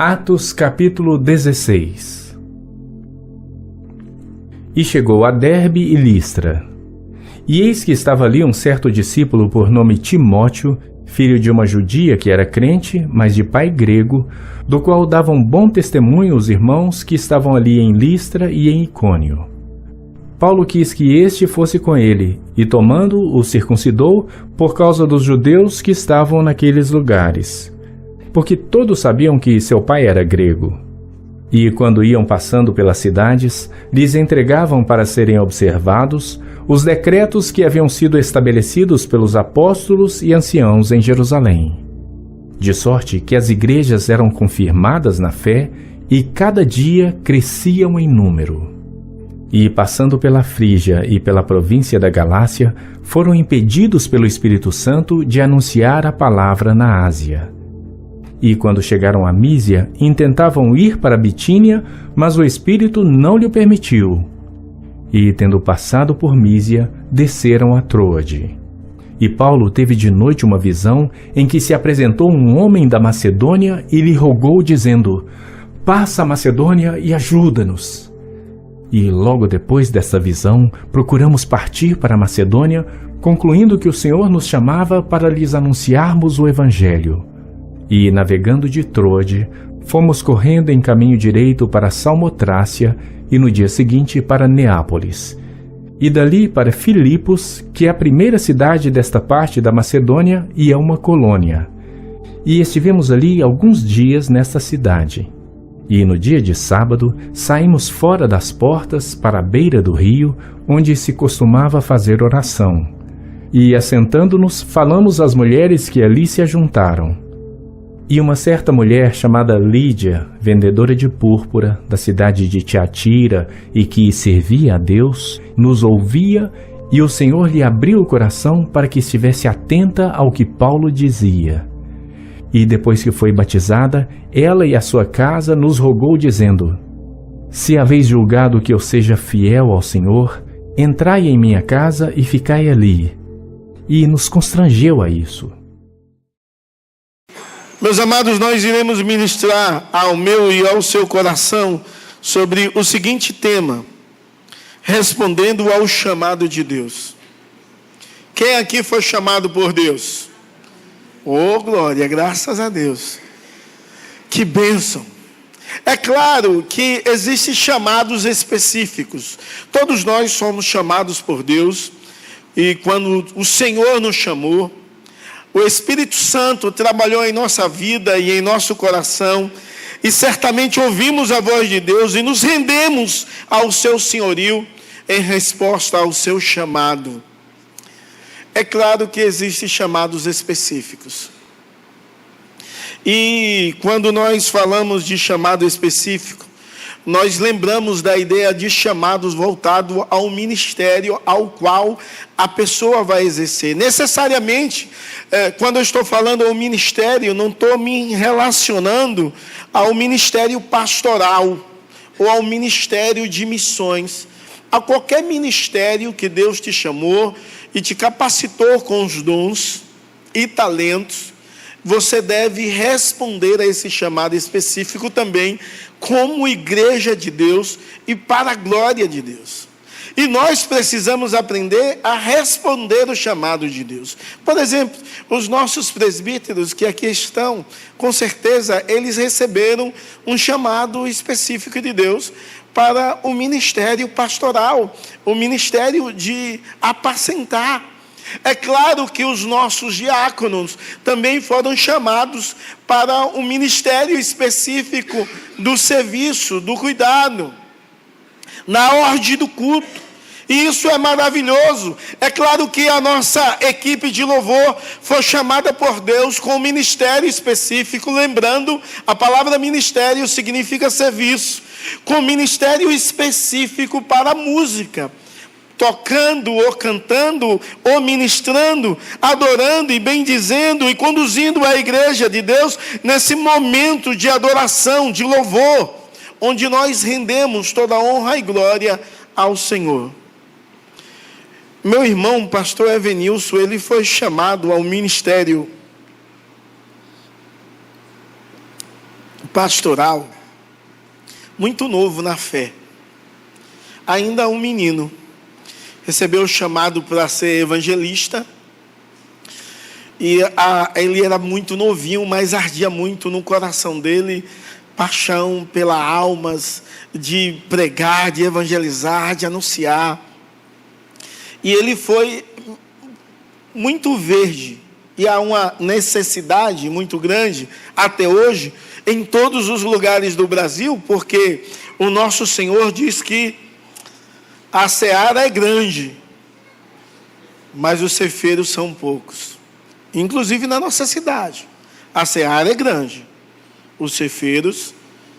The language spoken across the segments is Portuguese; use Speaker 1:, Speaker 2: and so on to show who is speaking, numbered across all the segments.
Speaker 1: Atos capítulo 16. E chegou a Derbe e Listra. E eis que estava ali um certo discípulo por nome Timóteo, filho de uma judia que era crente, mas de pai grego, do qual davam bom testemunho os irmãos que estavam ali em Listra e em Icônio. Paulo quis que este fosse com ele, e tomando-o, o circuncidou por causa dos judeus que estavam naqueles lugares, porque todos sabiam que seu pai era grego. E quando iam passando pelas cidades, lhes entregavam para serem observados os decretos que haviam sido estabelecidos pelos apóstolos e anciãos em Jerusalém. De sorte que as igrejas eram confirmadas na fé e cada dia cresciam em número. E passando pela Frígia e pela província da Galácia, foram impedidos pelo Espírito Santo de anunciar a palavra na Ásia. E quando chegaram a Mísia, intentavam ir para Bitínia, mas o Espírito não lhe permitiu. E, tendo passado por Mísia, desceram a Troade. E Paulo teve de noite uma visão em que se apresentou um homem da Macedônia e lhe rogou, dizendo: "Passa a Macedônia e ajuda-nos." E logo depois dessa visão, procuramos partir para a Macedônia, concluindo que o Senhor nos chamava para lhes anunciarmos o Evangelho. E, navegando de Troade, fomos correndo em caminho direito para Salmotrácia e no dia seguinte para Neápolis. E dali para Filipos, que é a primeira cidade desta parte da Macedônia e é uma colônia. E estivemos ali alguns dias nesta cidade. E no dia de sábado, saímos fora das portas para a beira do rio, onde se costumava fazer oração. E, assentando-nos, falamos às mulheres que ali se ajuntaram. E uma certa mulher chamada Lídia, vendedora de púrpura, da cidade de Tiatira, e que servia a Deus, nos ouvia, e o Senhor lhe abriu o coração para que estivesse atenta ao que Paulo dizia. E depois que foi batizada, ela e a sua casa nos rogou, dizendo: "Se haveis julgado que eu seja fiel ao Senhor, entrai em minha casa e ficai ali." E nos constrangeu a isso.
Speaker 2: Meus amados, nós iremos ministrar ao meu e ao seu coração sobre o seguinte tema: respondendo ao chamado de Deus. Quem aqui foi chamado por Deus? Oh, glória, graças a Deus. Que bênção. É claro que existem chamados específicos. Todos nós somos chamados por Deus. E quando o Senhor nos chamou, o Espírito Santo trabalhou em nossa vida e em nosso coração, e certamente ouvimos a voz de Deus e nos rendemos ao seu senhorio em resposta ao seu chamado. É claro que existem chamados específicos. E quando nós falamos de chamado específico, nós lembramos da ideia de chamados voltado ao ministério ao qual a pessoa vai exercer. Necessariamente, quando eu estou falando ao ministério, não estou me relacionando ao ministério pastoral ou ao ministério de missões. A qualquer ministério que Deus te chamou e te capacitou com os dons e talentos, você deve responder a esse chamado específico também, como igreja de Deus e para a glória de Deus. E nós precisamos aprender a responder o chamado de Deus. Por exemplo, os nossos presbíteros que aqui estão, com certeza eles receberam um chamado específico de Deus para o ministério pastoral, o ministério de apacentar. É claro que os nossos diáconos também foram chamados para um ministério específico do serviço, do cuidado, na ordem do culto. E isso é maravilhoso. É claro que a nossa equipe de louvor foi chamada por Deus com um ministério específico. Lembrando, a palavra ministério significa serviço. Com ministério específico para a música. Tocando ou cantando ou ministrando, adorando e bendizendo e conduzindo a igreja de Deus nesse momento de adoração, de louvor, onde nós rendemos toda a honra e glória ao Senhor. Meu irmão, pastor Evenilson, ele foi chamado ao ministério pastoral, muito novo na fé, ainda um menino, recebeu o chamado para ser evangelista, e ele era muito novinho, mas ardia muito no coração dele, paixão pelas almas, de pregar, de evangelizar, de anunciar. E ele foi muito verde, e há uma necessidade muito grande, até hoje, em todos os lugares do Brasil, porque o nosso Senhor diz que a seara é grande, mas os ceifeiros são poucos. Inclusive na nossa cidade, a seara é grande, os ceifeiros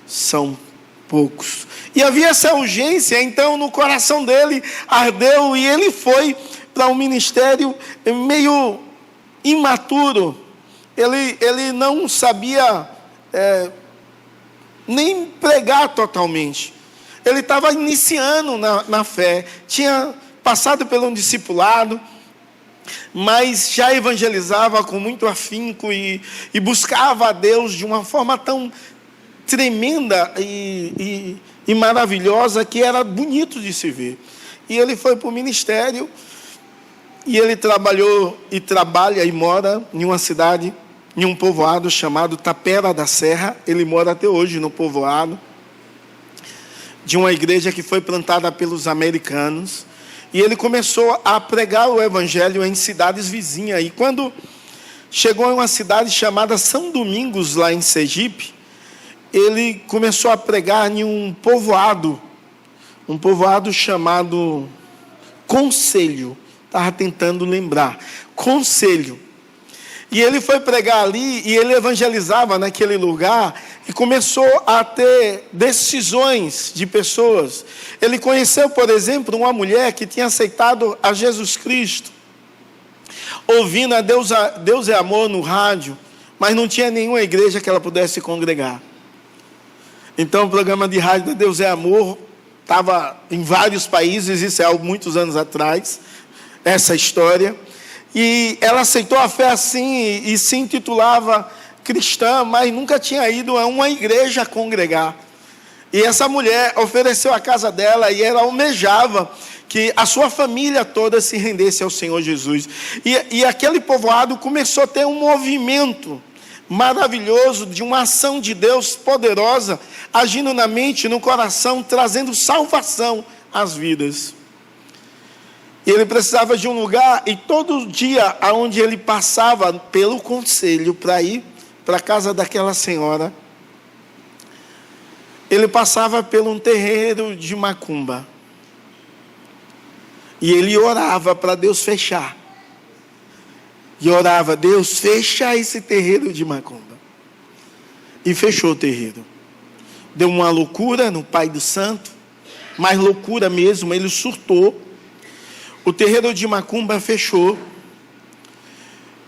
Speaker 2: são poucos. E havia essa urgência, então no coração dele ardeu, e ele foi para um ministério meio imaturo. Ele não sabia nem pregar totalmente. Ele estava iniciando na fé, tinha passado por um discipulado, mas já evangelizava com muito afinco e buscava a Deus de uma forma tão tremenda e maravilhosa, que era bonito de se ver. E ele foi para o ministério, e ele trabalhou e trabalha e mora em uma cidade, em um povoado chamado Tapera da Serra. Ele mora até hoje no povoado, de uma igreja que foi plantada pelos americanos. E ele começou a pregar o evangelho em cidades vizinhas. E quando chegou em uma cidade chamada São Domingos, lá em Sergipe, ele começou a pregar em um povoado chamado Conselho. Estava tentando lembrar. Conselho. E ele foi pregar ali, e ele evangelizava naquele lugar, e começou a ter decisões de pessoas. Ele conheceu, por exemplo, uma mulher que tinha aceitado a Jesus Cristo, ouvindo a Deus é Amor no rádio, mas não tinha nenhuma igreja que ela pudesse congregar. Então o programa de rádio da Deus é Amor estava em vários países, isso é há muitos anos atrás, essa história. E ela aceitou a fé assim, e se intitulava cristã, mas nunca tinha ido a uma igreja congregar. E essa mulher ofereceu a casa dela, e ela almejava que a sua família toda se rendesse ao Senhor Jesus. E aquele povoado começou a ter um movimento maravilhoso, de uma ação de Deus poderosa, agindo na mente, no coração, trazendo salvação às vidas. E ele precisava de um lugar, e todo dia, aonde ele passava pelo conselho para ir para a casa daquela senhora, ele passava por um terreiro de macumba. E ele orava para Deus fechar. E orava: Deus, fecha esse terreiro de macumba. E fechou o terreiro. Deu uma loucura no Pai do Santo, mais loucura mesmo, ele surtou. O terreiro de macumba fechou.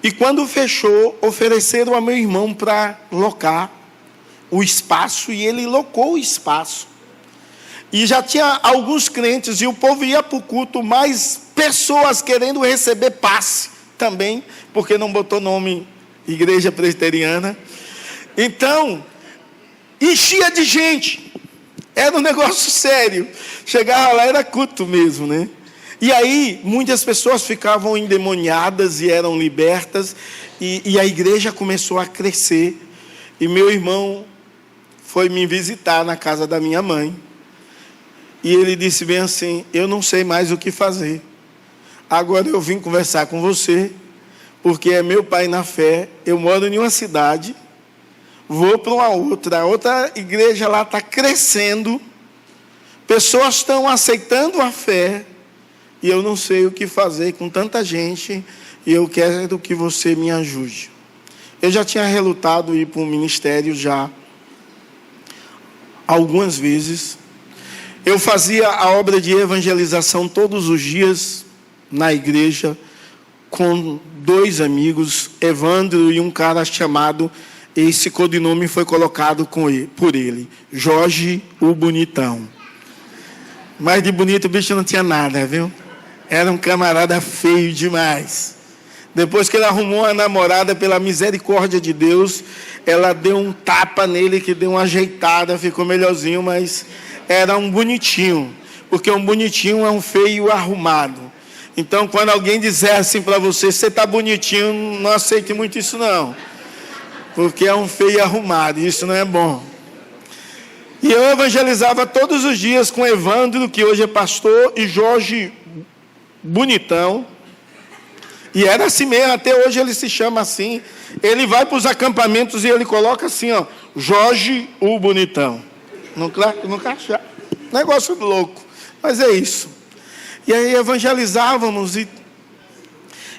Speaker 2: E quando fechou, ofereceram a meu irmão para locar o espaço, e ele locou o espaço. E já tinha alguns crentes, e o povo ia para o culto, mais pessoas querendo receber passe também, porque não botou nome Igreja Presbiteriana. Então, enchia de gente. Era um negócio sério. Chegava lá, era culto mesmo, né? E aí, muitas pessoas ficavam endemoniadas e eram libertas, e a igreja começou a crescer. E meu irmão foi me visitar na casa da minha mãe, e ele disse bem assim: eu não sei mais o que fazer, agora eu vim conversar com você, porque é meu pai na fé, eu moro em uma cidade, vou para uma outra igreja lá está crescendo, pessoas estão aceitando a fé, e eu não sei o que fazer com tanta gente, e eu quero que você me ajude. Eu já tinha relutado ir para o ministério já algumas vezes. Eu fazia a obra de evangelização todos os dias na igreja, com 2 amigos, Evandro e um cara chamado, esse codinome foi colocado por ele, Jorge o Bonitão. Mas de bonito o bicho não tinha nada, viu? Era um camarada feio demais. Depois que ele arrumou uma namorada, pela misericórdia de Deus, ela deu um tapa nele, que deu uma ajeitada, ficou melhorzinho, mas era um bonitinho. Porque um bonitinho é um feio arrumado. Então, quando alguém disser assim para você, você está bonitinho, não aceite muito isso não. Porque é um feio arrumado, e isso não é bom. E eu evangelizava todos os dias com Evandro, que hoje é pastor, e Jorge Bonitão. E era assim mesmo, até hoje ele se chama assim. Ele vai para os acampamentos e ele coloca assim, ó, Jorge o Bonitão. Nunca achar. Negócio louco, mas é isso. E aí evangelizávamos e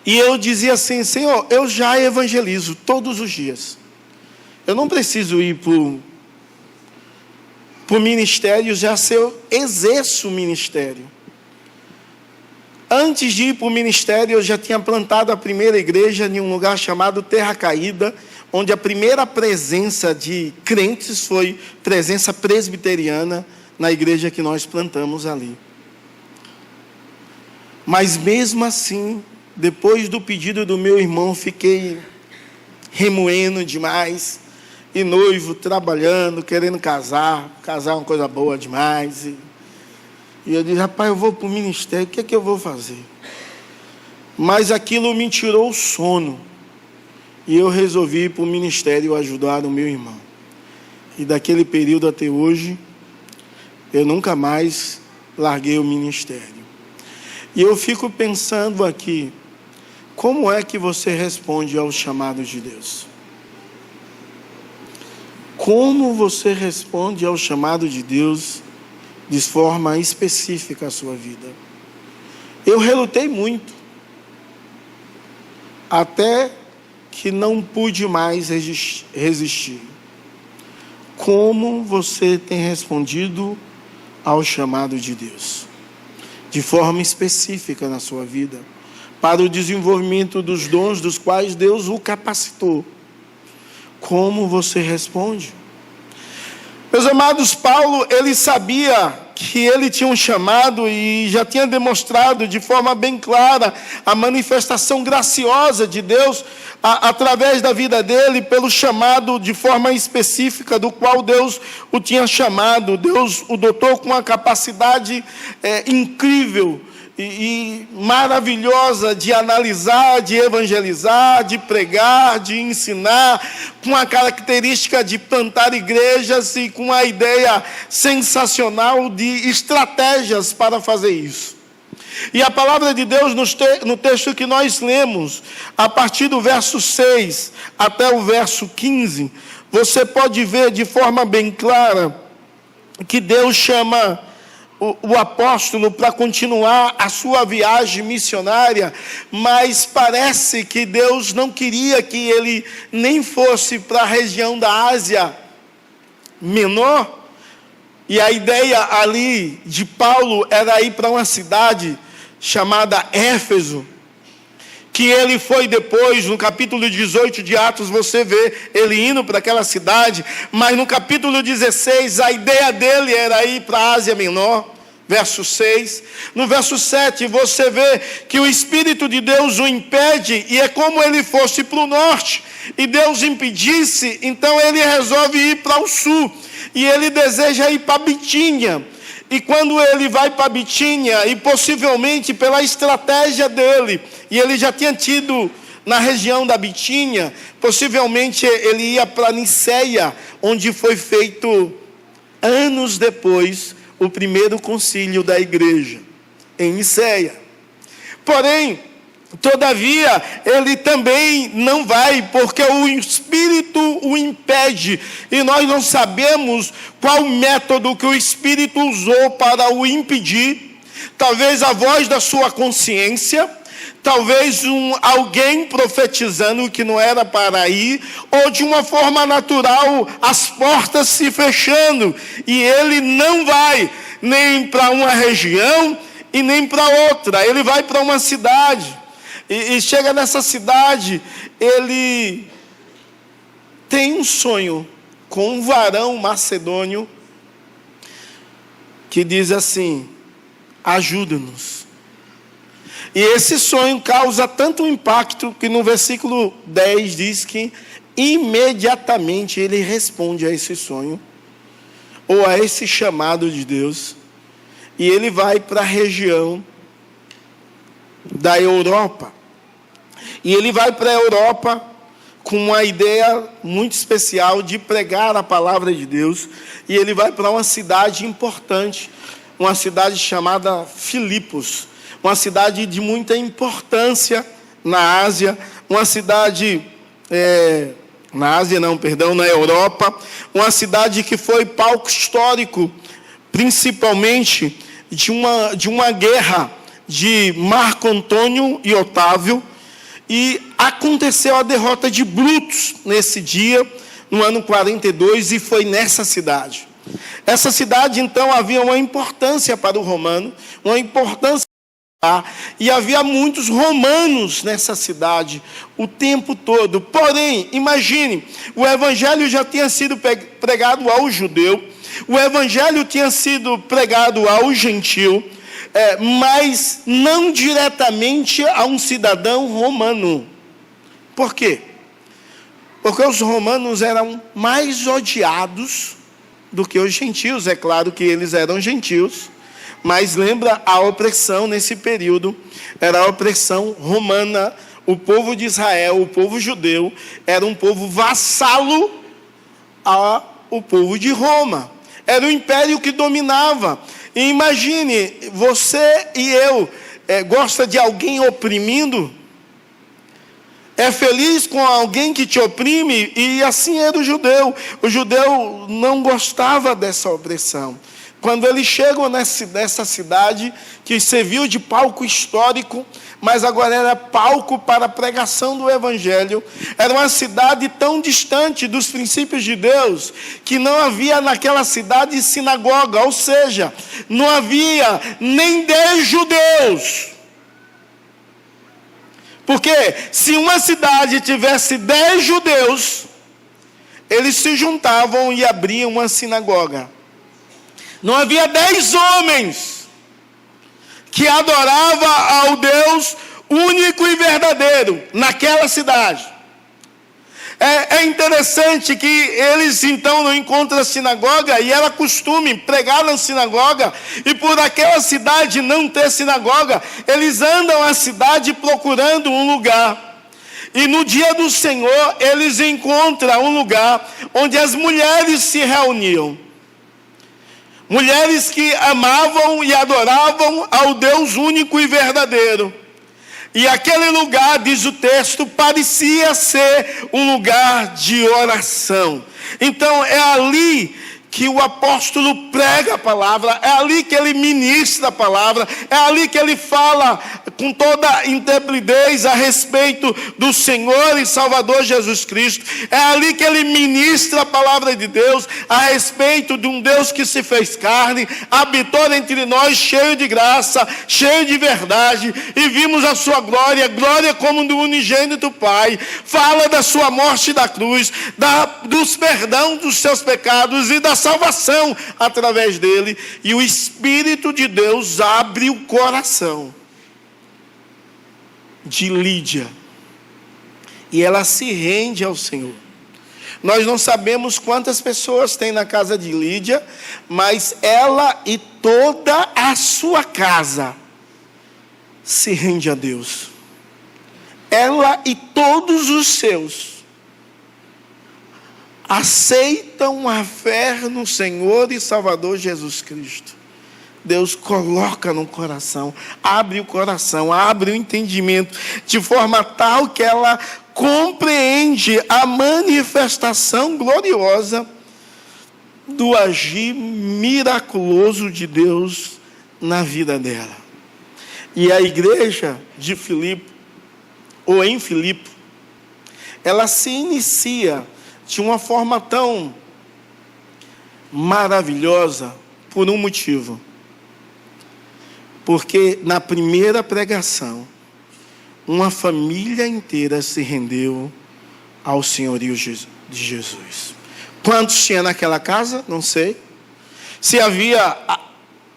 Speaker 2: eu dizia assim, Senhor, eu já evangelizo todos os dias. Eu não preciso ir para o ministério, já se eu exerço o ministério. Antes de ir para o ministério, eu já tinha plantado a primeira igreja em um lugar chamado Terra Caída, onde a primeira presença de crentes foi presença presbiteriana na igreja que nós plantamos ali. Mas mesmo assim, depois do pedido do meu irmão, fiquei remoendo demais, e noivo, trabalhando, querendo casar é uma coisa boa demais, e eu disse, rapaz, eu vou para o ministério, o que é que eu vou fazer? Mas aquilo me tirou o sono. E eu resolvi ir para o ministério ajudar o meu irmão. E daquele período até hoje, eu nunca mais larguei o ministério. E eu fico pensando aqui, como é que você responde aos chamados de Deus? Como você responde ao chamado de Deus de forma específica a sua vida? Eu relutei muito, até que não pude mais resistir. Como você tem respondido ao chamado de Deus? De forma específica na sua vida, para o desenvolvimento dos dons dos quais Deus o capacitou. Como você responde? Meus amados, Paulo, ele sabia que ele tinha um chamado e já tinha demonstrado de forma bem clara a manifestação graciosa de Deus através da vida dele, pelo chamado de forma específica do qual Deus o tinha chamado. Deus o dotou com uma capacidade incrível e maravilhosa de analisar, de evangelizar, de pregar, de ensinar, com a característica de plantar igrejas e com a ideia sensacional de estratégias para fazer isso. E a palavra de Deus no texto que nós lemos, a partir do verso 6 até o verso 15, você pode ver de forma bem clara que Deus chama o apóstolo para continuar a sua viagem missionária, mas parece que Deus não queria que ele nem fosse para a região da Ásia Menor, e a ideia ali de Paulo era ir para uma cidade chamada Éfeso, que ele foi depois, no capítulo 18 de Atos, você vê ele indo para aquela cidade, mas no capítulo 16, a ideia dele era ir para a Ásia Menor, verso 6. No verso 7, você vê que o Espírito de Deus o impede, e é como ele fosse para o norte, e Deus impedisse, então ele resolve ir para o sul, e ele deseja ir para Bitínia. E quando ele vai para Bitínia, e possivelmente pela estratégia dele, e ele já tinha tido na região da Bitínia, possivelmente ele ia para Niceia, onde foi feito, anos depois, o primeiro concílio da igreja, em Niceia. Porém, todavia, ele também não vai, porque o Espírito o impede, e nós não sabemos qual método que o Espírito usou para o impedir. Talvez a voz da sua consciência, talvez alguém profetizando que não era para ir, ou de uma forma natural, as portas se fechando, e ele não vai nem para uma região e nem para outra, ele vai para uma cidade. E chega nessa cidade, ele tem um sonho com um varão macedônio que diz assim: ajuda-nos. E esse sonho causa tanto impacto que no versículo 10 diz que imediatamente ele responde a esse sonho, ou a esse chamado de Deus, e ele vai para a região da Europa. E ele vai para a Europa com uma ideia muito especial de pregar a palavra de Deus, e ele vai para uma cidade importante, uma cidade chamada Filipos, uma cidade de muita importância na Ásia, uma cidade, na Europa, uma cidade que foi palco histórico, principalmente de uma guerra de Marco Antônio e Otávio, e aconteceu a derrota de Brutus nesse dia, no ano 42, e foi nessa cidade. Essa cidade, então, havia uma importância para o romano, uma importância, e havia muitos romanos nessa cidade o tempo todo. Porém, imagine, o evangelho já tinha sido pregado ao judeu, o evangelho tinha sido pregado ao gentil, mas não diretamente a um cidadão romano. Por quê? Porque os romanos eram mais odiados do que os gentios. É claro que eles eram gentios, mas lembra a opressão nesse período, era a opressão romana. O povo de Israel, o povo judeu, era um povo vassalo ao povo de Roma. Era o império que dominava. E imagine, você e eu, gosta de alguém oprimindo? É feliz com alguém que te oprime? E assim era o judeu. O judeu não gostava dessa opressão. Quando eles chegam nessa cidade, que serviu de palco histórico, mas agora era palco para a pregação do evangelho, era uma cidade tão distante dos princípios de Deus, que não havia naquela cidade sinagoga, ou seja, não havia nem 10 judeus. Porque se uma cidade tivesse 10 judeus, eles se juntavam e abriam uma sinagoga. Não havia 10 homens que adoravam ao Deus único e verdadeiro naquela cidade. É interessante que eles então não encontram a sinagoga, e era costume pregar na sinagoga, e por aquela cidade não ter sinagoga, eles andam a cidade procurando um lugar. E no dia do Senhor, eles encontram um lugar onde as mulheres se reuniam. Mulheres que amavam e adoravam ao Deus único e verdadeiro. E aquele lugar, diz o texto, parecia ser um lugar de oração. Então é ali que o apóstolo prega a palavra, é ali que ele ministra a palavra, é ali que ele fala com toda intrepidez a respeito do Senhor e Salvador Jesus Cristo, é ali que ele ministra a palavra de Deus a respeito de um Deus que se fez carne, habitou entre nós cheio de graça, cheio de verdade, e vimos a sua glória, glória como do unigênito Pai, fala da sua morte da cruz, dos perdão dos seus pecados e da salvação através dele, e o Espírito de Deus abre o coração de Lídia, e ela se rende ao Senhor. Nós não sabemos quantas pessoas tem na casa de Lídia, mas ela e toda a sua casa se rende a Deus. Ela e todos os seus aceitam a fé no Senhor e Salvador Jesus Cristo. Deus coloca no coração, abre o coração, abre o entendimento, de forma tal que ela compreende a manifestação gloriosa do agir miraculoso de Deus na vida dela. E a igreja de Filipe, ou em Filipe, ela se inicia de uma forma tão maravilhosa por um motivo. Porque na primeira pregação, uma família inteira se rendeu ao senhorio de Jesus. Quantos tinha naquela casa? Não sei. Se havia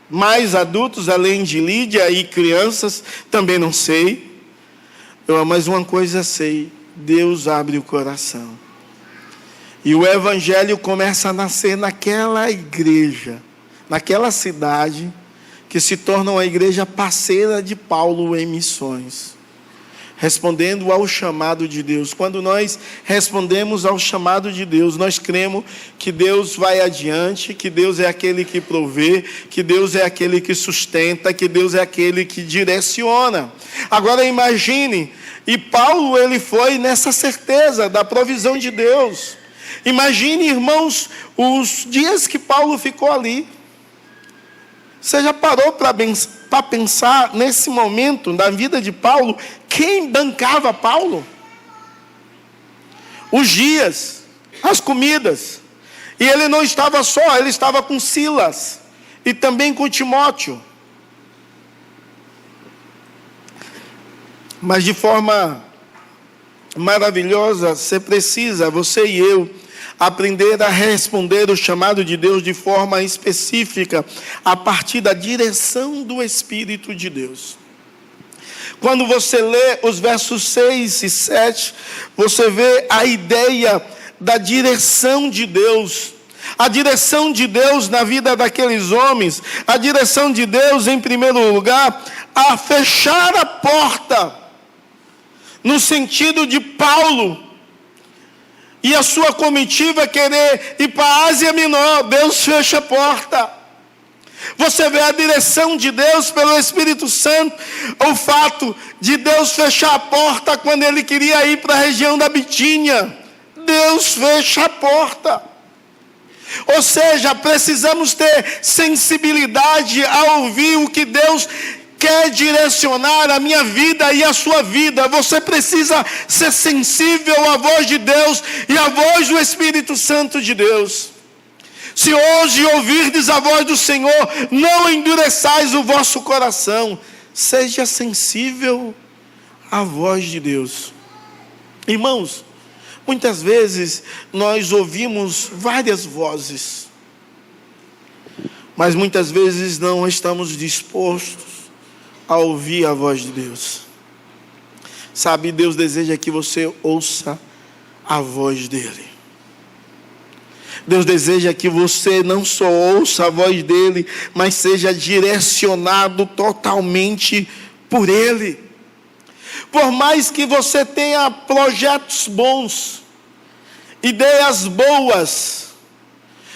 Speaker 2: Mais adultos, além de Lídia e crianças, também não sei. Mas uma coisa sei, Deus abre o coração. E o evangelho começa a nascer naquela igreja, naquela cidade, que se torna uma igreja parceira de Paulo em missões, respondendo ao chamado de Deus. Quando nós respondemos ao chamado de Deus, nós cremos que Deus vai adiante, que Deus é aquele que provê, que Deus é aquele que sustenta, que Deus é aquele que direciona. Agora imagine, e Paulo ele foi nessa certeza da provisão de Deus. Imagine, irmãos, os dias que Paulo ficou ali. Você já parou para pensar nesse momento da vida de Paulo, quem bancava Paulo? Os dias, as comidas. E ele não estava só, ele estava com Silas e também com Timóteo. Mas de forma maravilhosa, você e eu, aprender a responder o chamado de Deus de forma específica, a partir da direção do Espírito de Deus. Quando você lê os versos 6 e 7, você vê a ideia da direção de Deus. A direção de Deus na vida daqueles homens, a direção de Deus, em primeiro lugar, a fechar a porta, no sentido de Paulo e a sua comitiva querer ir para a Ásia Menor. Deus fecha a porta. Você vê a direção de Deus pelo Espírito Santo, o fato de Deus fechar a porta quando ele queria ir para a região da Bitínia. Deus fecha a porta. Ou seja, precisamos ter sensibilidade a ouvir o que Deus quer direcionar a minha vida e a sua vida. Você precisa ser sensível à voz de Deus e à voz do Espírito Santo de Deus. Se hoje ouvirdes a voz do Senhor, não endureçais o vosso coração. Seja sensível à voz de Deus. Irmãos, muitas vezes nós ouvimos várias vozes, mas muitas vezes não estamos dispostos a ouvir a voz de Deus. Sabe, Deus deseja que você ouça a voz dele. Deus deseja que você não só ouça a voz dele, mas seja direcionado totalmente por ele. Por mais que você tenha projetos bons, ideias boas,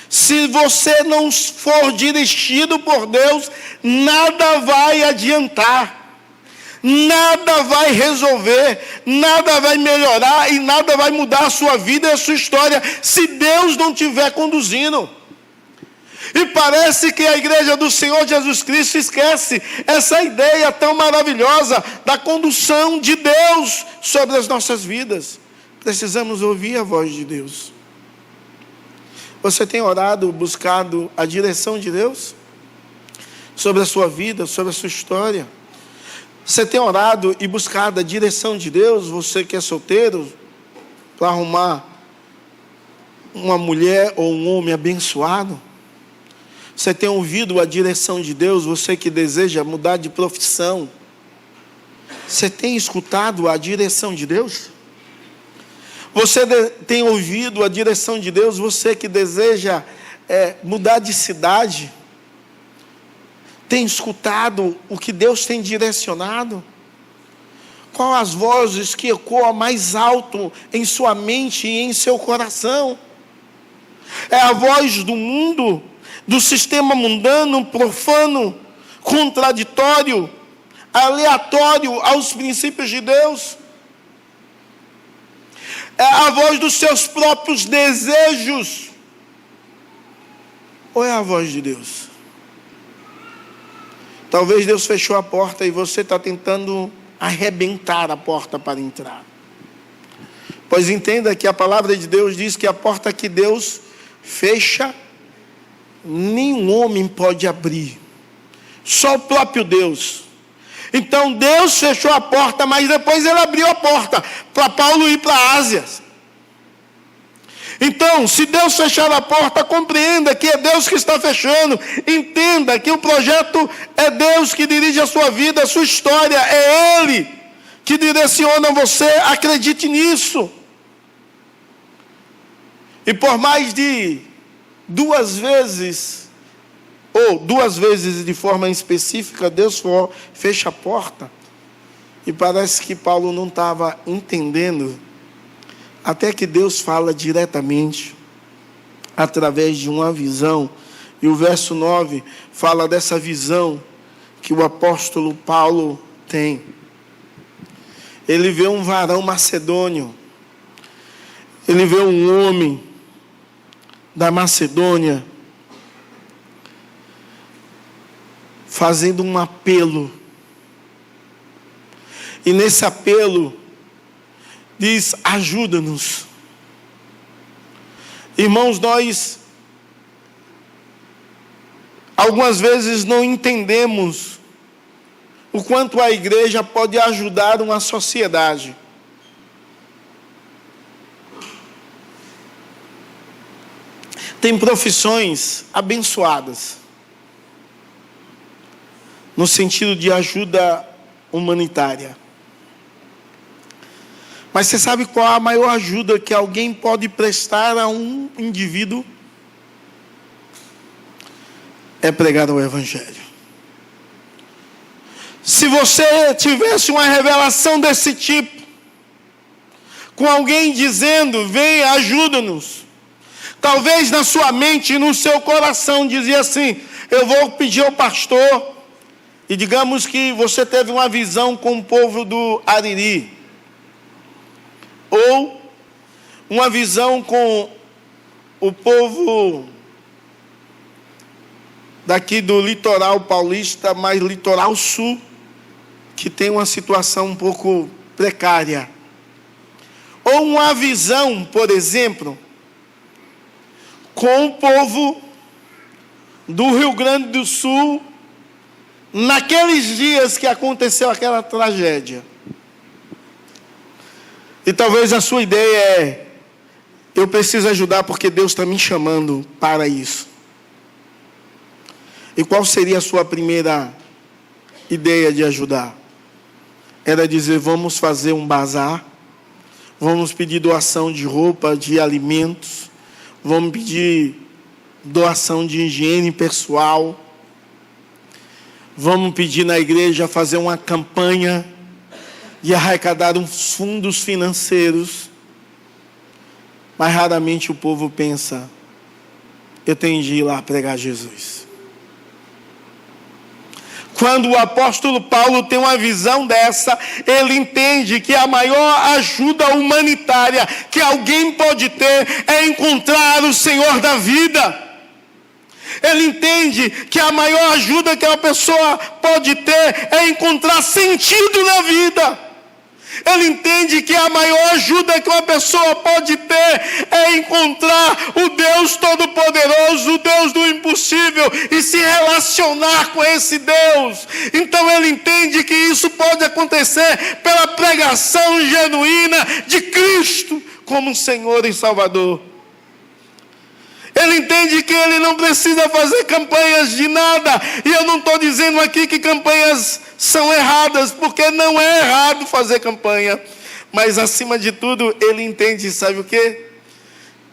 Speaker 2: se você não for dirigido por Deus, nada vai adiantar, nada vai resolver, nada vai melhorar e nada vai mudar a sua vida e a sua história, se Deus não estiver conduzindo. E parece que a igreja do Senhor Jesus Cristo esquece essa ideia tão maravilhosa da condução de Deus sobre as nossas vidas. Precisamos ouvir a voz de Deus. Você tem orado, buscado a direção de Deus sobre a sua vida, sobre a sua história? Você tem orado e buscado a direção de Deus, você que é solteiro, para arrumar uma mulher ou um homem abençoado? Você tem ouvido a direção de Deus, você que deseja mudar de profissão? Você tem escutado a direção de Deus? Você tem ouvido a direção de Deus, você que deseja mudar de cidade? Tem escutado o que Deus tem direcionado? Qual as vozes que ecoam mais alto em sua mente e em seu coração? É a voz do mundo, do sistema mundano, profano, contraditório, aleatório aos princípios de Deus? É a voz dos seus próprios desejos? Ou é a voz de Deus? Talvez Deus fechou a porta e você está tentando arrebentar a porta para entrar. Pois entenda que a palavra de Deus diz que a porta que Deus fecha, nenhum homem pode abrir. Só o próprio Deus. Então Deus fechou a porta, mas depois ele abriu a porta para Paulo ir para a Ásia. Então, se Deus fechar a porta, compreenda que é Deus que está fechando. Entenda que o projeto é Deus que dirige a sua vida, a sua história. É Ele que direciona você. Acredite nisso. E por mais de 2 vezes, ou 2 vezes de forma específica, Deus fecha a porta. E parece que Paulo não estava entendendo. Até que Deus fala diretamente, através de uma visão. E o verso 9 fala dessa visão que o apóstolo Paulo tem. Ele vê um varão macedônio. Ele vê um homem da Macedônia fazendo um apelo. E nesse apelo diz: ajuda-nos. Irmãos, nós algumas vezes não entendemos o quanto a igreja pode ajudar uma sociedade. Tem profissões abençoadas, no sentido de ajuda humanitária. Mas você sabe qual a maior ajuda que alguém pode prestar a um indivíduo? É pregar o Evangelho. Se você tivesse uma revelação desse tipo, com alguém dizendo: vem, ajuda-nos. Talvez na sua mente e no seu coração dizia assim: eu vou pedir ao pastor. E digamos que você teve uma visão com o povo do Ariri, ou uma visão com o povo daqui do litoral paulista, mas litoral sul, que tem uma situação um pouco precária. Ou uma visão, por exemplo, com o povo do Rio Grande do Sul, naqueles dias que aconteceu aquela tragédia. E talvez a sua ideia é: eu preciso ajudar porque Deus está me chamando para isso. E qual seria a sua primeira ideia de ajudar? Era dizer: vamos fazer um bazar, vamos pedir doação de roupa, de alimentos, vamos pedir doação de higiene pessoal, vamos pedir na igreja fazer uma campanha de arrecadar uns fundos financeiros. Mas raramente o povo pensa: eu tenho de ir lá pregar Jesus. Quando o apóstolo Paulo tem uma visão dessa, ele entende que a maior ajuda humanitária que alguém pode ter é encontrar o Senhor da vida. Ele entende que a maior ajuda que uma pessoa pode ter é encontrar sentido na vida. Ele entende que a maior ajuda que uma pessoa pode ter é encontrar o Deus Todo-Poderoso, o Deus do impossível, e se relacionar com esse Deus. Então ele entende que isso pode acontecer pela pregação genuína de Cristo como Senhor e Salvador. Ele entende que ele não precisa fazer campanhas de nada. E eu não estou dizendo aqui que campanhas são erradas, porque não é errado fazer campanha. Mas acima de tudo, ele entende, sabe o quê?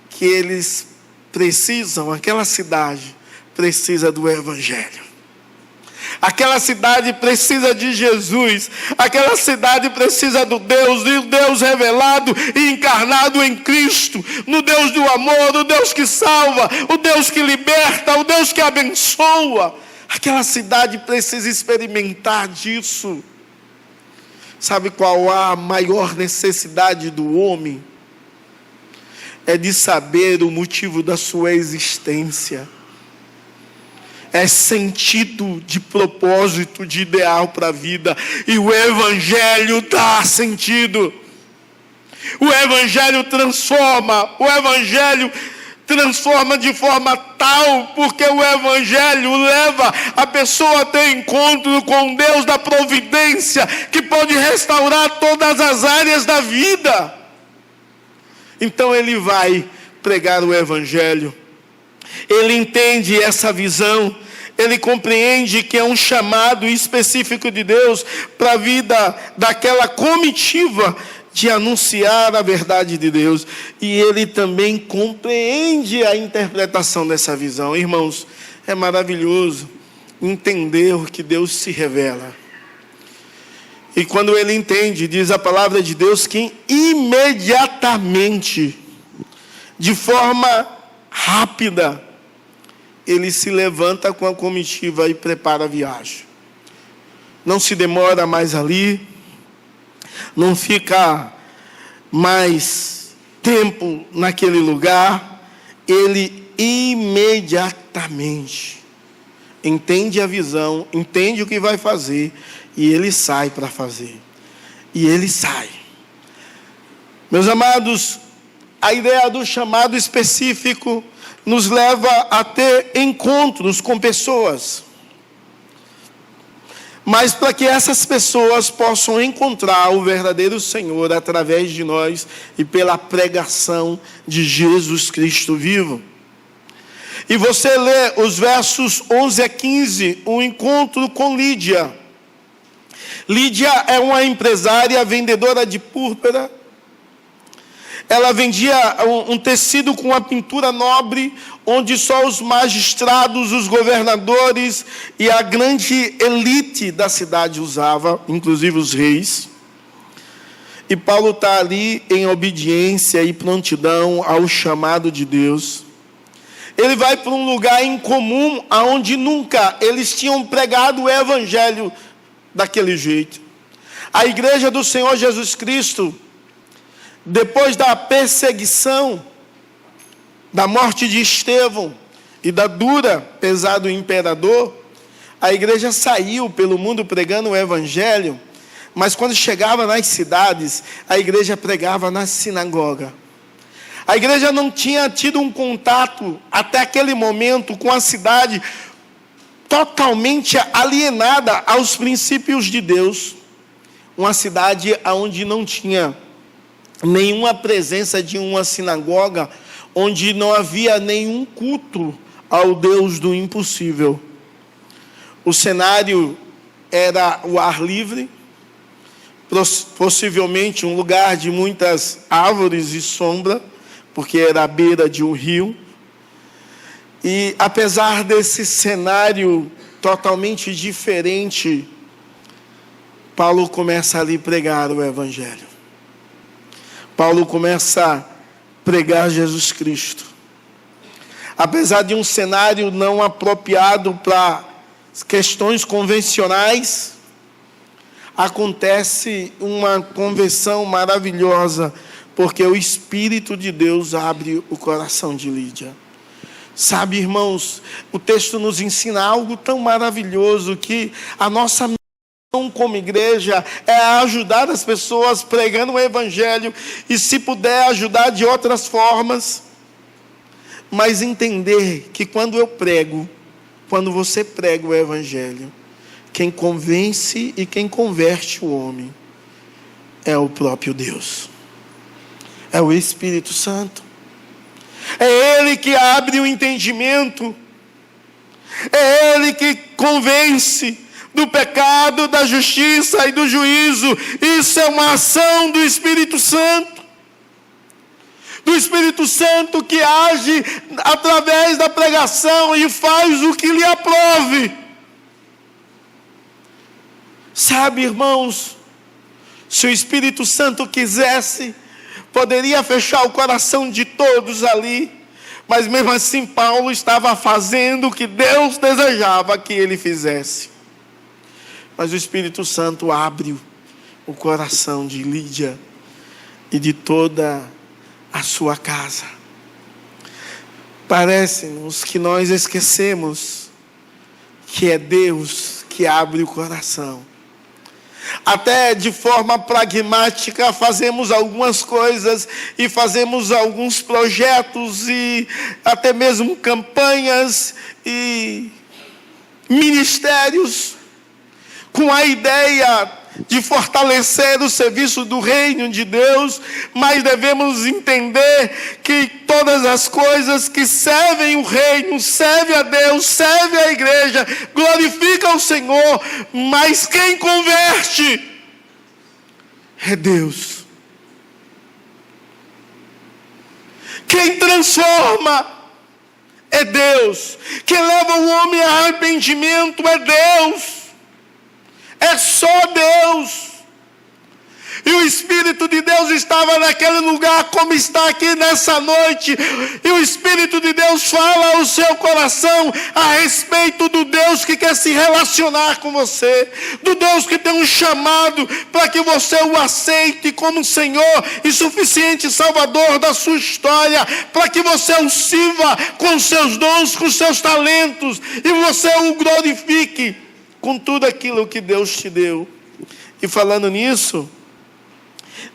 Speaker 2: Que eles precisam, aquela cidade precisa do Evangelho. Aquela cidade precisa de Jesus. Aquela cidade precisa do Deus revelado e encarnado em Cristo, no Deus do amor, o Deus que salva, o Deus que liberta, o Deus que abençoa. Aquela cidade precisa experimentar disso. Sabe qual a maior necessidade do homem? É de saber o motivo da sua existência. É sentido de propósito, de ideal para a vida. E o Evangelho dá sentido. O Evangelho transforma. O Evangelho transforma de forma tal, porque o Evangelho leva a pessoa a ter encontro com Deus da providência, que pode restaurar todas as áreas da vida. Então ele vai pregar o Evangelho. Ele entende essa visão, ele compreende que é um chamado específico de Deus para a vida daquela comitiva de anunciar a verdade de Deus. E ele também compreende a interpretação dessa visão. Irmãos, é maravilhoso entender o que Deus se revela. E quando ele entende, diz a palavra de Deus que imediatamente, de forma rápida, ele se levanta com a comitiva e prepara a viagem. Não se demora mais ali, não fica mais tempo naquele lugar. Ele imediatamente entende a visão, entende o que vai fazer, e ele sai para fazer. E ele sai. Meus amados, a ideia do chamado específico nos leva a ter encontros com pessoas. Mas para que essas pessoas possam encontrar o verdadeiro Senhor através de nós e pela pregação de Jesus Cristo vivo. E você lê os versos 11 a 15, o encontro com Lídia. Lídia é uma empresária vendedora de púrpura. Ela vendia um tecido com uma pintura nobre, onde só os magistrados, os governadores e a grande elite da cidade usava, inclusive os reis. E Paulo está ali em obediência e prontidão ao chamado de Deus. Ele vai para um lugar incomum, onde nunca eles tinham pregado o evangelho daquele jeito. A igreja do Senhor Jesus Cristo, depois da perseguição, da morte de Estevão e da dura, pesado imperador, a igreja saiu pelo mundo pregando o evangelho, mas quando chegava nas cidades, a igreja pregava na sinagoga. A igreja não tinha tido um contato até aquele momento com a cidade totalmente alienada aos princípios de Deus. Uma cidade onde não tinha nenhuma presença de uma sinagoga, onde não havia nenhum culto ao Deus do impossível. O cenário era o ar livre, possivelmente um lugar de muitas árvores e sombra, porque era à beira de um rio. E apesar desse cenário totalmente diferente, Paulo começa ali a pregar o evangelho. Paulo começa a pregar Jesus Cristo. Apesar de um cenário não apropriado para questões convencionais, acontece uma conversão maravilhosa, porque o Espírito de Deus abre o coração de Lídia. Sabe, irmãos, o texto nos ensina algo tão maravilhoso, que a nossa missão como igreja é ajudar as pessoas pregando o evangelho, e se puder ajudar de outras formas, mas entender que quando você prega o evangelho, quem convence e quem converte o homem é o próprio Deus, é o Espírito Santo. É Ele que abre o entendimento, é Ele que convence do pecado, da justiça e do juízo. Isso é uma ação do Espírito Santo. Do Espírito Santo que age através da pregação e faz o que lhe aprove. Sabe, irmãos, se o Espírito Santo quisesse, poderia fechar o coração de todos ali, mas mesmo assim Paulo estava fazendo o que Deus desejava que ele fizesse. Mas o Espírito Santo abre o coração de Lídia e de toda a sua casa. Parece-nos que nós esquecemos que é Deus que abre o coração. Até de forma pragmática fazemos algumas coisas e fazemos alguns projetos e até mesmo campanhas e ministérios com a ideia de fortalecer o serviço do reino de Deus, mas devemos entender que todas as coisas que servem o reino, servem a Deus, servem a igreja, glorificam o Senhor, mas quem converte é Deus. Quem transforma é Deus. Quem leva o homem a arrependimento é Deus. É só Deus. E o Espírito de Deus estava naquele lugar como está aqui nessa noite. E o Espírito de Deus fala ao seu coração a respeito do Deus que quer se relacionar com você. Do Deus que tem um chamado para que você o aceite como Senhor e suficiente Salvador da sua história. Para que você o sirva com seus dons, com seus talentos. E você o glorifique com tudo aquilo que Deus te deu. E falando nisso,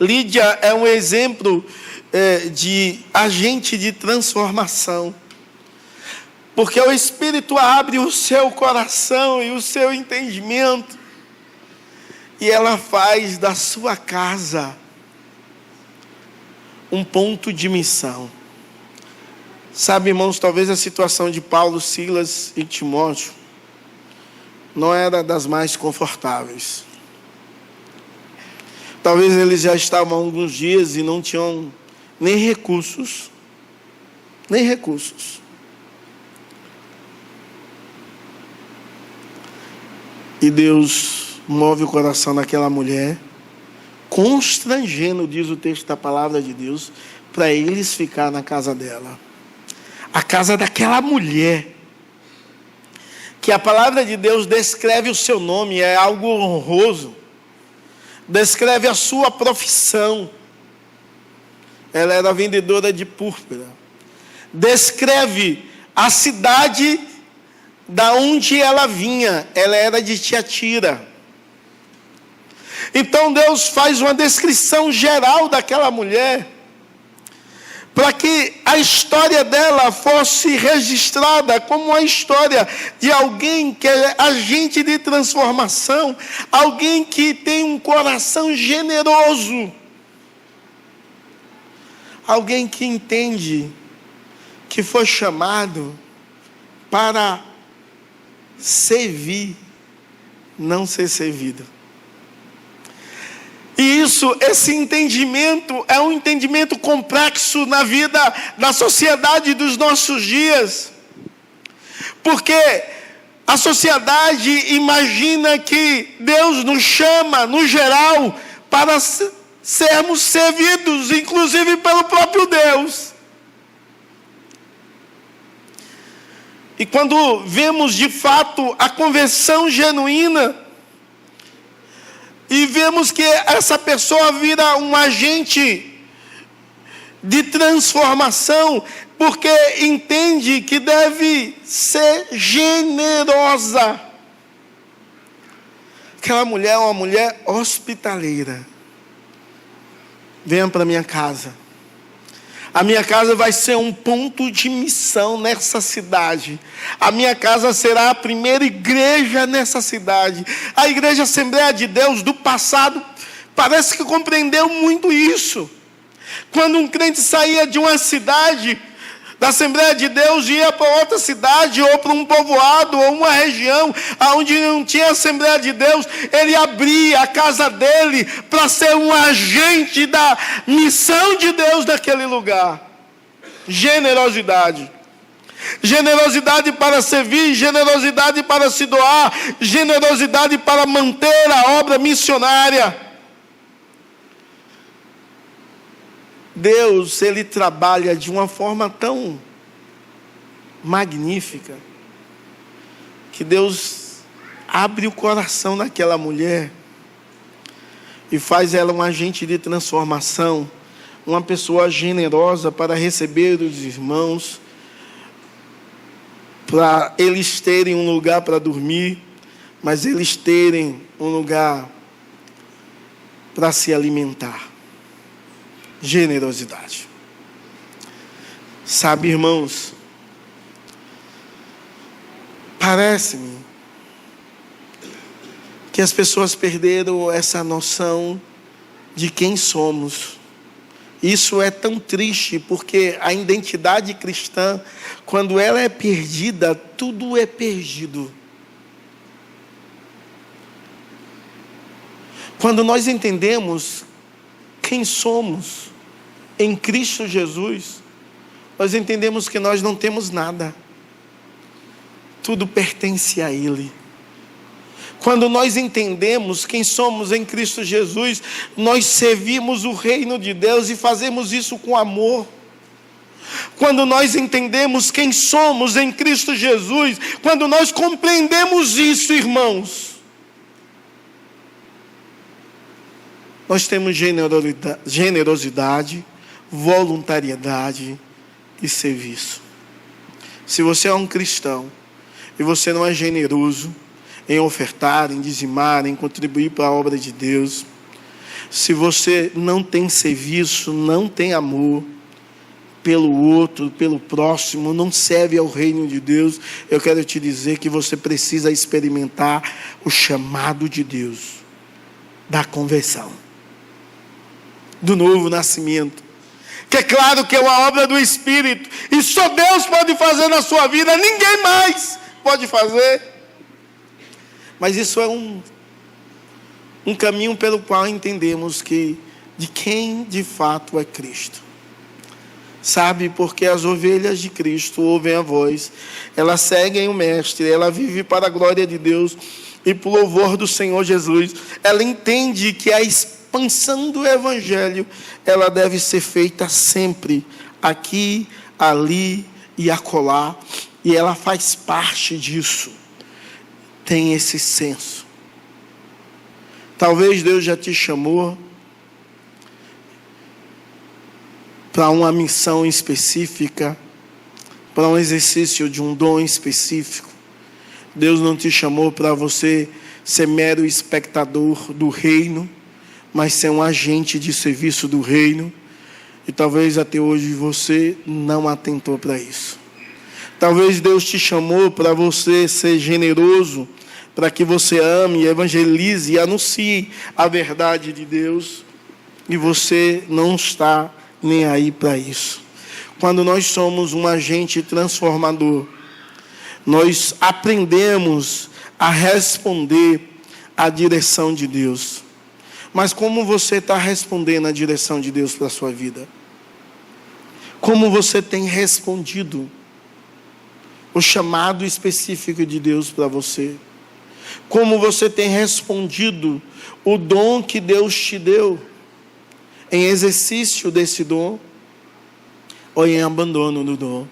Speaker 2: Lídia é um exemplo de agente de transformação. Porque o Espírito abre o seu coração e o seu entendimento. E ela faz da sua casa um ponto de missão. Sabe, irmãos, talvez a situação de Paulo, Silas e Timóteo não era das mais confortáveis. Talvez eles já estavam há alguns dias e não tinham nem recursos. Nem recursos. E Deus move o coração daquela mulher, constrangendo, diz o texto da palavra de Deus, para eles ficar na casa dela. A casa daquela mulher, que a palavra de Deus descreve o seu nome, é algo honroso. Descreve a sua profissão. Ela era vendedora de púrpura. Descreve a cidade da onde ela vinha. Ela era de Tiatira. Então Deus faz uma descrição geral daquela mulher, para que a história dela fosse registrada como a história de alguém que é agente de transformação, alguém que tem um coração generoso, alguém que entende que foi chamado para servir, não ser servido. E esse entendimento é um entendimento complexo na vida da sociedade dos nossos dias. Porque a sociedade imagina que Deus nos chama, no geral, para sermos servidos, inclusive pelo próprio Deus. E quando vemos de fato a conversão genuína, e vemos que essa pessoa vira um agente de transformação, porque entende que deve ser generosa. Aquela mulher é uma mulher hospitaleira. Venha para minha casa. A minha casa vai ser um ponto de missão nessa cidade. A minha casa será a primeira igreja nessa cidade. A igreja Assembleia de Deus do passado parece que compreendeu muito isso. Quando um crente saía de uma cidade da Assembleia de Deus e ia para outra cidade, ou para um povoado, ou uma região onde não tinha Assembleia de Deus, ele abria a casa dele para ser um agente da missão de Deus naquele lugar. Generosidade. Generosidade para servir, generosidade para se doar, generosidade para manter a obra missionária. Deus, Ele trabalha de uma forma tão magnífica, que Deus abre o coração daquela mulher e faz ela um agente de transformação, uma pessoa generosa para receber os irmãos, para eles terem um lugar para dormir, mas eles terem um lugar para se alimentar. Generosidade. Sabe, irmãos, parece-me que que as pessoas perderam essa noção de quem somos. Isso é tão triste, porque a identidade cristã, quando ela é perdida, tudo é perdido. Quando nós entendemos quem somos em Cristo Jesus, nós entendemos que nós não temos nada. Tudo pertence a Ele. Quando nós entendemos quem somos em Cristo Jesus, nós servimos o reino de Deus e fazemos isso com amor. Quando nós entendemos quem somos em Cristo Jesus, quando nós compreendemos isso, irmãos, nós temos generosidade, voluntariedade e serviço. Se você é um cristão e você não é generoso em ofertar, em dizimar, em contribuir para a obra de Deus, se você não tem serviço, não tem amor pelo outro, pelo próximo, não serve ao reino de Deus, eu quero te dizer que você precisa experimentar o chamado de Deus da conversão, do novo nascimento, que é claro que é uma obra do Espírito, e só Deus pode fazer na sua vida, ninguém mais pode fazer. Mas isso é um caminho pelo qual entendemos que de quem de fato é Cristo. Sabe, porque as ovelhas de Cristo ouvem a voz, elas seguem o Mestre, ela vive para a glória de Deus e para o louvor do Senhor Jesus. Ela entende que a expansão do Evangelho, ela deve ser feita sempre, aqui, ali e acolá, e ela faz parte disso. Tem esse senso. Talvez Deus já te chamou para uma missão específica, para um exercício de um dom específico. Deus não te chamou para você ser mero espectador do reino, mas ser um agente de serviço do reino. E talvez até hoje você não atentou para isso. Talvez Deus te chamou para você ser generoso, para que você ame, evangelize e anuncie a verdade de Deus, e você não está nem aí para isso. Quando nós somos um agente transformador, nós aprendemos a responder à direção de Deus. Mas como você está respondendo à direção de Deus para a sua vida? Como você tem respondido o chamado específico de Deus para você? Como você tem respondido o dom que Deus te deu, em exercício desse dom ou em abandono do dom?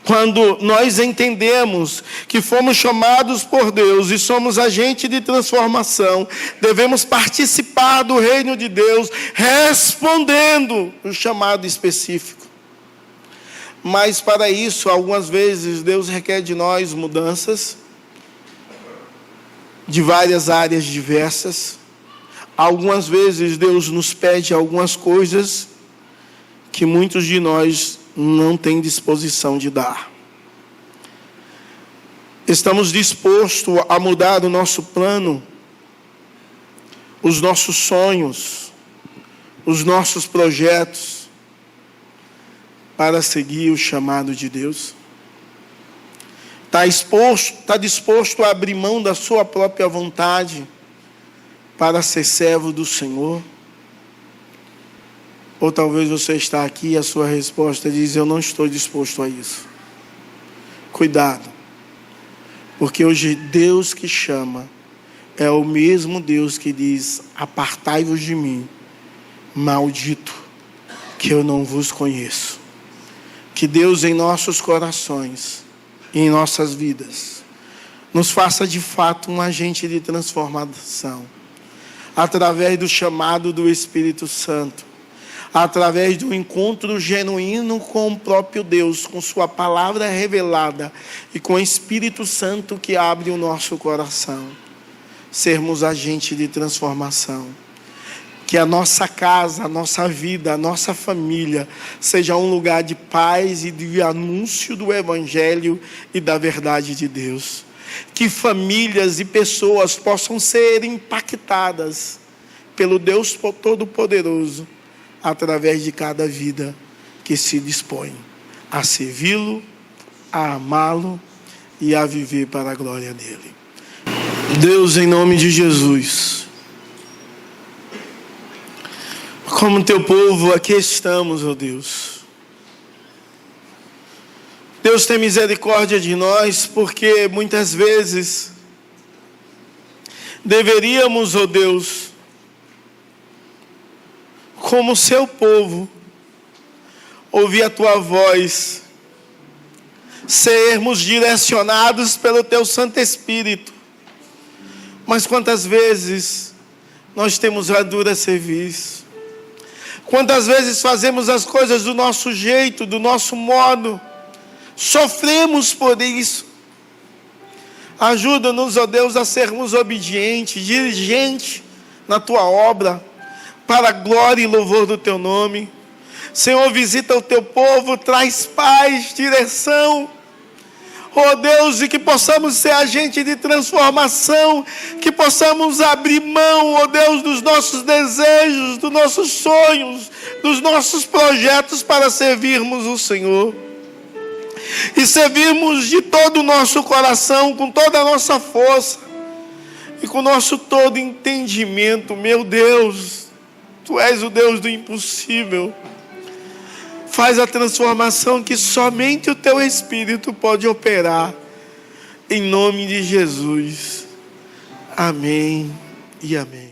Speaker 2: Quando nós entendemos que fomos chamados por Deus e somos agente de transformação, devemos participar do reino de Deus, respondendo o chamado específico. Mas para isso, algumas vezes, Deus requer de nós mudanças de várias áreas diversas. Algumas vezes Deus nos pede algumas coisas que muitos de nós não têm disposição de dar. Estamos dispostos a mudar o nosso plano, os nossos sonhos, os nossos projetos, para seguir o chamado de Deus? Está disposto a abrir mão da sua própria vontade para ser servo do Senhor? Ou talvez você está aqui e a sua resposta diz: eu não estou disposto a isso. Cuidado, porque hoje Deus que chama é o mesmo Deus que diz: apartai-vos de mim, maldito, que eu não vos conheço. Que Deus em nossos corações e em nossas vidas nos faça de fato um agente de transformação, através do chamado do Espírito Santo, através do encontro genuíno com o próprio Deus, com sua palavra revelada e com o Espírito Santo que abre o nosso coração, sermos agente de transformação. Que a nossa casa, a nossa vida, a nossa família seja um lugar de paz e de anúncio do Evangelho e da verdade de Deus. que famílias e pessoas possam ser impactadas pelo Deus Todo-Poderoso através de cada vida que se dispõe a servi-lo, a amá-lo e a viver para a glória dele. Deus, em nome de Jesus, como teu povo, aqui estamos, ó Deus. Deus, tem misericórdia de nós, porque muitas vezes deveríamos, ó Deus, como seu povo, ouvir a tua voz, sermos direcionados pelo teu Santo Espírito. Mas quantas vezes nós temos a dura serviço? Quantas vezes fazemos as coisas do nosso jeito, do nosso modo? Sofremos por isso. Ajuda-nos, ó Deus, a sermos obedientes, diligentes na tua obra, para a glória e louvor do teu nome. Senhor, visita o teu povo, traz paz, direção, ó Deus, e que possamos ser agente de transformação, que possamos abrir mão, ó Deus, dos nossos desejos, dos nossos sonhos, dos nossos projetos para servirmos o Senhor. E servirmos de todo o nosso coração, com toda a nossa força, e com o nosso todo entendimento. Meu Deus, Tu és o Deus do impossível. Faz a transformação que somente o Teu Espírito pode operar. Em nome de Jesus. Amém e amém.